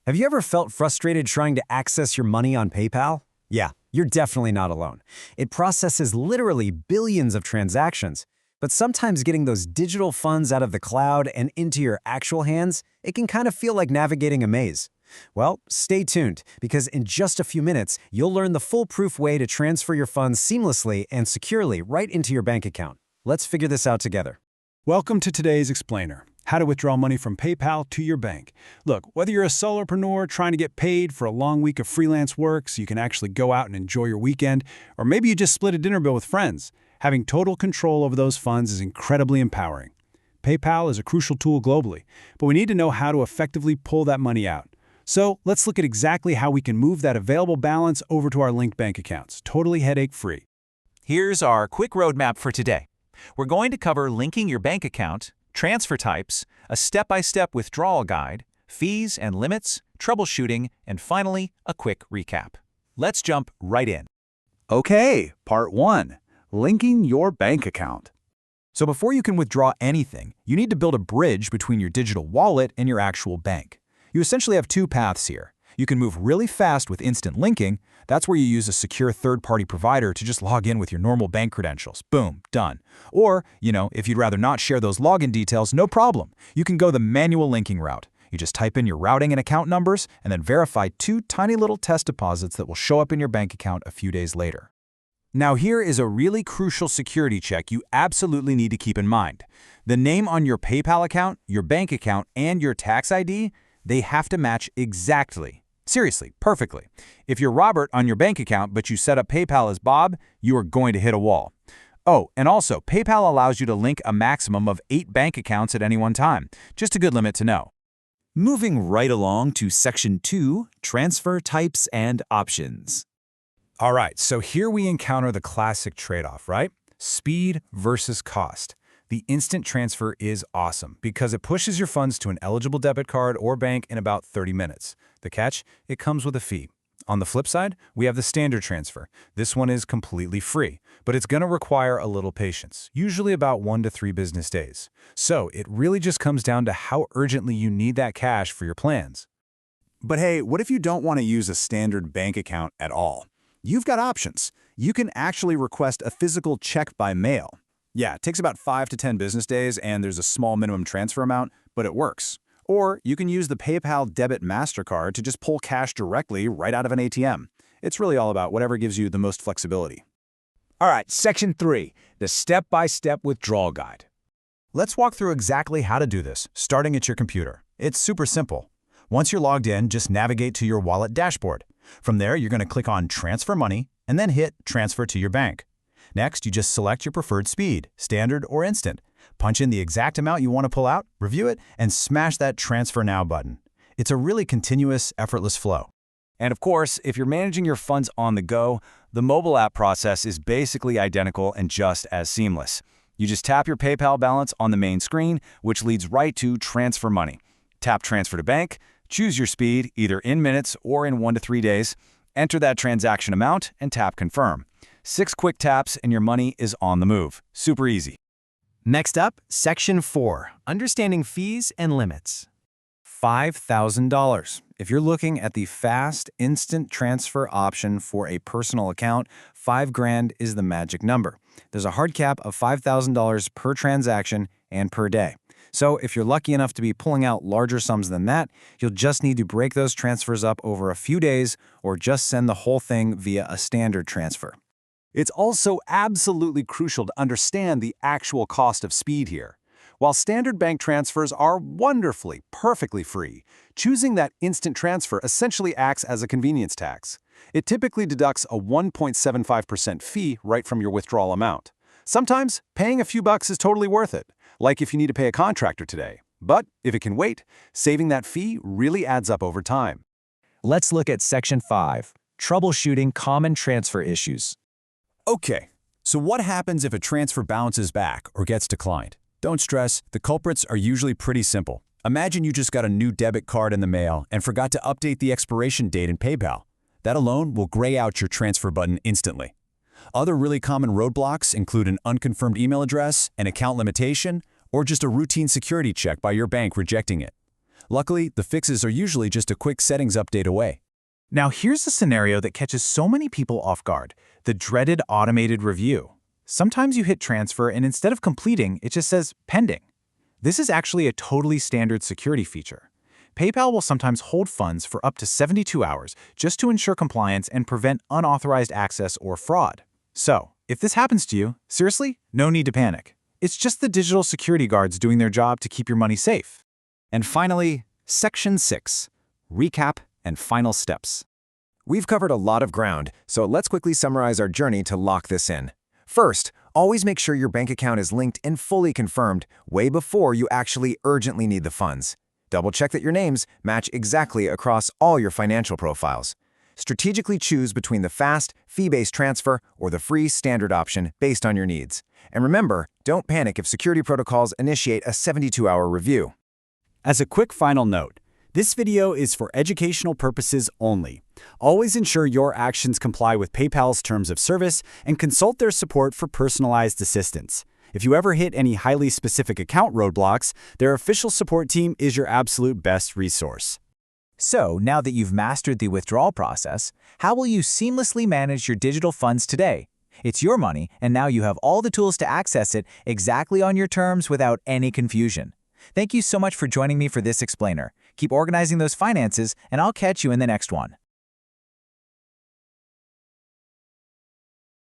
Have you ever felt frustrated trying to access your money on PayPal? Yeah, you're definitely not alone. It processes literally billions of transactions, but sometimes getting those digital funds out of the cloud and into your actual hands, it can kind of feel like navigating a maze. Well, stay tuned, because in just a few minutes, you'll learn the foolproof way to transfer your funds seamlessly and securely right into your bank account. Let's figure this out together. Welcome to today's Explainer, how to withdraw money from PayPal to your bank. Look, whether you're a solopreneur trying to get paid for a long week of freelance work so you can actually go out and enjoy your weekend, or maybe you just split a dinner bill with friends, having total control over those funds is incredibly empowering. PayPal is a crucial tool globally, but we need to know how to effectively pull that money out. So let's look at exactly how we can move that available balance over to our linked bank accounts, totally headache-free. Here's our quick roadmap for today. We're going to cover linking your bank account, transfer types, a step-by-step withdrawal guide, fees and limits, troubleshooting, and finally, a quick recap. Let's jump right in. Okay, part 1. Linking your bank account. So before you can withdraw anything, you need to build a bridge between your digital wallet and your actual bank. You essentially have two paths here. You can move really fast with instant linking. That's where you use a secure third-party provider to just log in with your normal bank credentials. Boom, done. Or, if you'd rather not share those login details, no problem. You can go the manual linking route. You just type in your routing and account numbers and then verify 2 tiny little test deposits that will show up in your bank account a few days later. Now here is a really crucial security check you absolutely need to keep in mind. The name on your PayPal account, your bank account, and your tax ID, they have to match exactly. Seriously, perfectly. If you're Robert on your bank account but you set up PayPal as Bob, you are going to hit a wall. Oh, and also, PayPal allows you to link a maximum of 8 bank accounts at any one time. Just a good limit to know. Moving right along to Section 2, Transfer Types and Options. All right, so here we encounter the classic trade-off, right? Speed versus cost. The instant transfer is awesome because it pushes your funds to an eligible debit card or bank in about 30 minutes. The catch? It comes with a fee. On the flip side, we have the standard transfer. This one is completely free, but it's going to require a little patience, usually about 1 to 3 business days. So it really just comes down to how urgently you need that cash for your plans. But hey, what if you don't want to use a standard bank account at all? You've got options. You can actually request a physical check by mail. Yeah, it takes about 5 to 10 business days and there's a small minimum transfer amount, but it works. Or you can use the PayPal Debit MasterCard to just pull cash directly right out of an ATM. It's really all about whatever gives you the most flexibility. All right, Section 3, the step-by-step withdrawal guide. Let's walk through exactly how to do this, starting at your computer. It's super simple. Once you're logged in, just navigate to your wallet dashboard. From there, you're going to click on Transfer Money and then hit Transfer to your bank. Next, you just select your preferred speed, standard or instant. Punch in the exact amount you want to pull out, review it, and smash that Transfer Now button. It's a really continuous, effortless flow. And of course, if you're managing your funds on the go, the mobile app process is basically identical and just as seamless. You just tap your PayPal balance on the main screen, which leads right to Transfer Money. Tap Transfer to Bank, choose your speed, either in minutes or in 1 to 3 days, enter that transaction amount, and tap Confirm. 6 quick taps and your money is on the move. Super easy. Next up, Section 4, Understanding Fees and Limits. $5,000. If you're looking at the fast, instant transfer option for a personal account, $5,000 is the magic number. There's a hard cap of $5,000 per transaction and per day. So if you're lucky enough to be pulling out larger sums than that, you'll just need to break those transfers up over a few days or just send the whole thing via a standard transfer. It's also absolutely crucial to understand the actual cost of speed here. While standard bank transfers are wonderfully, perfectly free, choosing that instant transfer essentially acts as a convenience tax. It typically deducts a 1.75% fee right from your withdrawal amount. Sometimes, paying a few bucks is totally worth it, like if you need to pay a contractor today. But if it can wait, saving that fee really adds up over time. Let's look at Section 5, Troubleshooting Common Transfer Issues. Okay, so what happens if a transfer bounces back or gets declined? Don't stress, the culprits are usually pretty simple. Imagine you just got a new debit card in the mail and forgot to update the expiration date in PayPal. That alone will gray out your transfer button instantly. Other really common roadblocks include an unconfirmed email address, an account limitation, or just a routine security check by your bank rejecting it. Luckily, the fixes are usually just a quick settings update away. Now here's a scenario that catches so many people off guard, the dreaded automated review. Sometimes you hit transfer and instead of completing, it just says pending. This is actually a totally standard security feature. PayPal will sometimes hold funds for up to 72 hours just to ensure compliance and prevent unauthorized access or fraud. So, if this happens to you, seriously, no need to panic. It's just the digital security guards doing their job to keep your money safe. And finally, Section 6, Recap and Final Steps. We've covered a lot of ground, so let's quickly summarize our journey to lock this in. First, always make sure your bank account is linked and fully confirmed way before you actually urgently need the funds. Double-check that your names match exactly across all your financial profiles. Strategically choose between the fast, fee-based transfer or the free standard option based on your needs. And remember, don't panic if security protocols initiate a 72-hour review. As a quick final note, this video is for educational purposes only. Always ensure your actions comply with PayPal's terms of service and consult their support for personalized assistance. If you ever hit any highly specific account roadblocks, their official support team is your absolute best resource. So, now that you've mastered the withdrawal process, how will you seamlessly manage your digital funds today? It's your money, and now you have all the tools to access it exactly on your terms without any confusion. Thank you so much for joining me for this explainer. Keep organizing those finances, and I'll catch you in the next one.